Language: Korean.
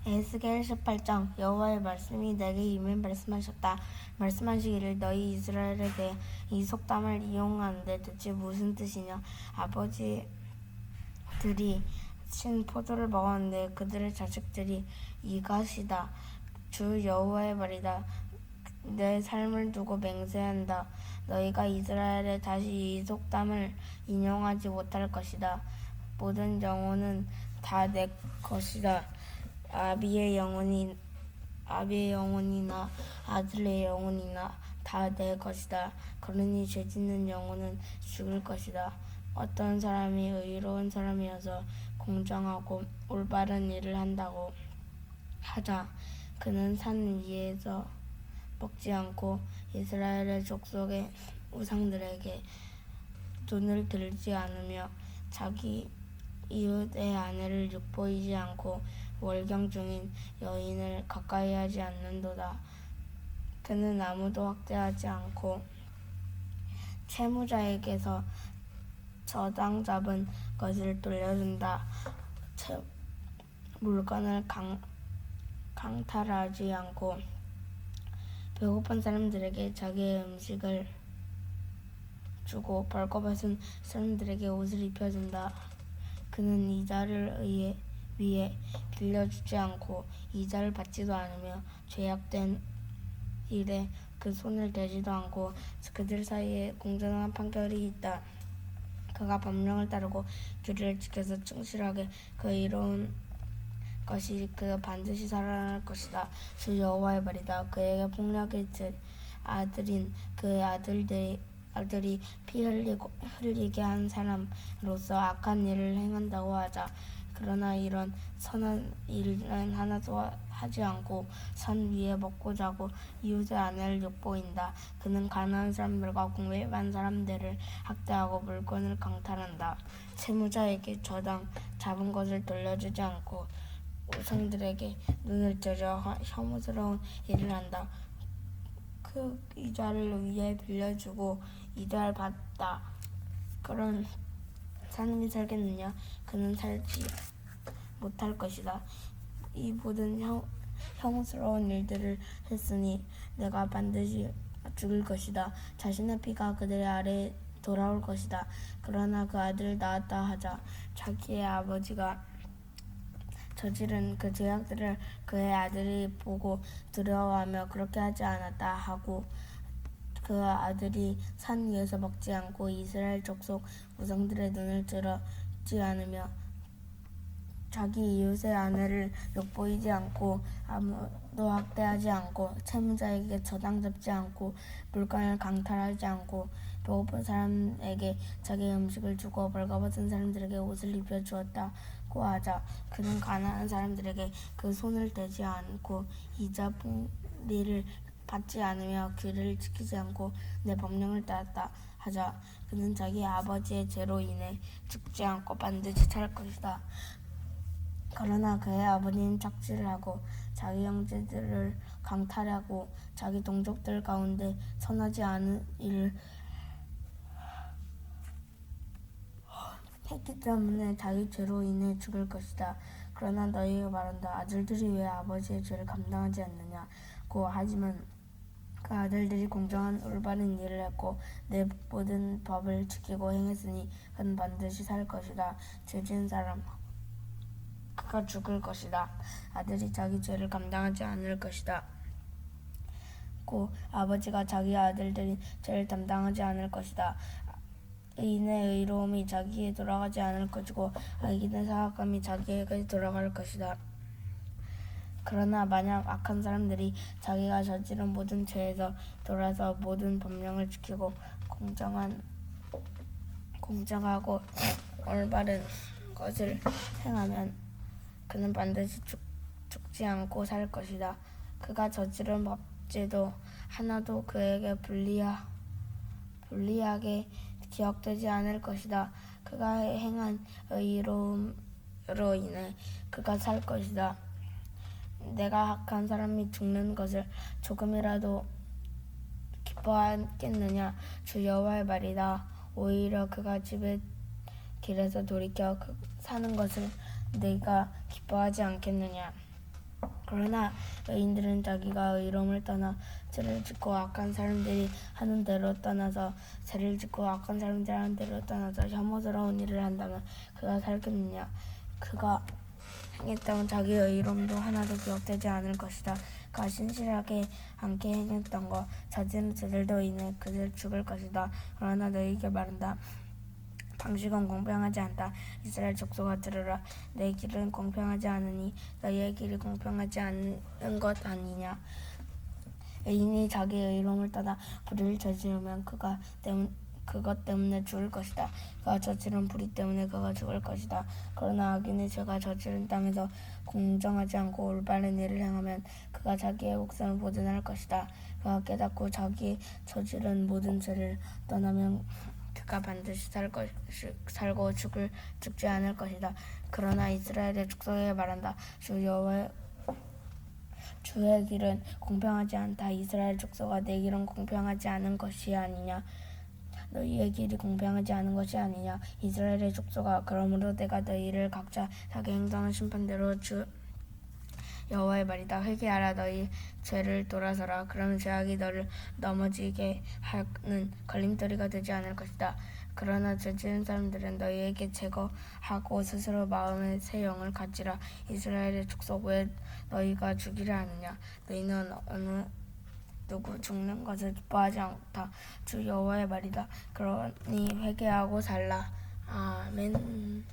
에스겔 18장 여호와의 말씀이 내게 임해 말씀하셨다. 말씀하시기를 너희 이스라엘에 대해 이 속담을 이용하는데 대체 무슨 뜻이냐. 아버지들이 신 포도를 먹었는데 그들의 자식들이 이것이다. 주 여호와의 말이다. 내 삶을 두고 맹세한다. 너희가 이스라엘에 다시 이 속담을 인용하지 못할 것이다. 모든 영혼은 다 내 것이다. 아비의 영혼이나 아들의 영혼이나 다 내 것이다. 그러니 죄짓는 영혼은 죽을 것이다. 어떤 사람이 의로운 사람이어서 공정하고 올바른 일을 한다고 하자. 그는 산 위에서 먹지 않고 이스라엘의 족속의 우상들에게 눈을 들지 않으며 자기 이웃의 아내를 욕보이지 않고 월경 중인 여인을 가까이 하지 않는도다. 그는 아무도 학대하지 않고 채무자에게서 저당 잡은 것을 돌려준다. 물건을 강탈하지 않고 배고픈 사람들에게 자기의 음식을 주고 벌거벗은 사람들에게 옷을 입혀준다. 그는 이자를 위해 빌려주지 않고 이자를 받지도 않으며 죄악된 일에 그 손을 대지도 않고 그들 사이에 공정한 판결이 있다. 그가 법령을 따르고 규례를 지켜서 충실하게 그 이로운 것이 그 반드시 살아날 것이다. 주 여호와의 말이다. 그에게 폭력의 아들인 그 아들이 피 흘리게 한 사람으로서 악한 일을 행한다고 하자. 그러나 이런 선한 일은 하나도 하지 않고 산 위에 먹고 자고 이웃의 아내를 욕보인다. 그는 가난한 사람들과 공회한 사람들을 학대하고 물건을 강탈한다. 채무자에게 저당 잡은 것을 돌려주지 않고 우상들에게 눈을 들여 혐오스러운 일을 한다. 그 이자를 위해 빌려주고 이자를 받다. 그런 사람이 살겠느냐? 그는 살지 못할 것이다. 이 모든 혐오스러운 일들을 했으니 내가 반드시 죽일 것이다. 자신의 피가 그들의 아래에 돌아올 것이다. 그러나 그 아들을 낳았다 하자. 자기의 아버지가 저지른 그 죄악들을 그의 아들이 보고 두려워하며 그렇게 하지 않았다 하고 그 아들이 산 위에서 먹지 않고 이스라엘 족속 우상들의 눈을 들지 않으며 자기 이웃의 아내를 욕보이지 않고 아무도 학대하지 않고 채무자에게 저당 잡지 않고 물건을 강탈하지 않고 배고픈 사람에게 자기의 음식을 주고 벌거벗은 사람들에게 옷을 입혀 주었다고 하자. 그는 가난한 사람들에게 그 손을 대지 않고 이자 폭리를 받지 않으며 규례를 지키지 않고 내 법령을 따랐다 하자. 그는 자기 아버지의 죄로 인해 죽지 않고 반드시 살 것이다. 그러나 그의 아버지는 착취를 하고 자기 형제들을 강탈하고 자기 동족들 가운데 선하지 않은 일을 했기 때문에 자기 죄로 인해 죽을 것이다. 그러나 너희가 말한다. 아들들이 왜 아버지의 죄를 감당하지 않느냐고. 하지만 그 아들들이 공정한 올바른 일을 했고 내 모든 법을 지키고 행했으니 그는 반드시 살 것이다. 죄지은 사람 그가 죽을 것이다. 아들이 자기 죄를 감당하지 않을 것이다. 고 아버지가 자기 아들들이 죄를 감당하지 않을 것이다. 의인의 의로움이 자기에 돌아가지 않을 것이고 악인의 사악함이 자기에게 돌아갈 것이다. 그러나 만약 악한 사람들이 자기가 저지른 모든 죄에서 돌아서 모든 법령을 지키고 공정하고 올바른 것을 행하면 그는 반드시 죽지 않고 살 것이다. 그가 저지른 범죄도 하나도 그에게 불리하게 기억되지 않을 것이다. 그가 행한 의로움으로 인해 그가 살 것이다. 내가 악한 사람이 죽는 것을 조금이라도 기뻐하겠느냐. 주 여호와의 말이다. 오히려 그가 집의 길에서 돌이켜 사는 것을 네가 기뻐하지 않겠느냐. 그러나 의인들은 자기가 의로움을 떠나 죄를 짓고 악한 사람들이 하는 대로 떠나서 죄를 짓고 악한 사람들이 하는 대로 떠나서 혐오스러운 일을 한다면 그가 살겠느냐. 그가 행했던 자기의 의로움도 하나도 기억되지 않을 것이다. 그가 신실하게 않게 행했던 것 저지른 죄들도 인해 그를 죽을 것이다. 그러나 너희에게 말한다. 방식은 공평하지 않다. 이스라엘 족속아 들으라. 내 길은 공평하지 않으니 너희의 길이 공평하지 않은 것 아니냐. 의인이 자기의 의로움을 따라 불의를 저지르면 그것 때문에 죽을 것이다. 그가 저지른 불의 때문에 그가 죽을 것이다. 그러나 악인이 죄가 저지른 땅에서 공정하지 않고 올바른 일을 행하면 그가 자기의 목숨을 보존할 것이다. 그가 깨닫고 자기 저지른 모든 죄를 떠나면 그가 반드시 살고 죽지 않을 것이다. 그러나 이스라엘의 족속에게 말한다. 주의 길은 공평하지 않다. 이스라엘 족속아 내 길은 공평하지 않은 것이 아니냐. 너희의 길이 공평하지 않은 것이 아니냐. 이스라엘의 족속아 그러므로 내가 너희를 각자 자기 행동한 심판대로 주 여호와의 말이다. 회개하라. 너희 죄를 돌아서라. 그러면 죄악이 너를 넘어지게 하는 걸림돌이가 되지 않을 것이다. 그러나 죄지은 사람들은 너희에게 제거하고 스스로 마음에 새 영을 가지라. 이스라엘의 족속 왜 너희가 죽이려 하느냐. 너희는 어느 누구 죽는 것을 기뻐하지 않다. 주 여호와의 말이다. 그러니 회개하고 살라. 아멘.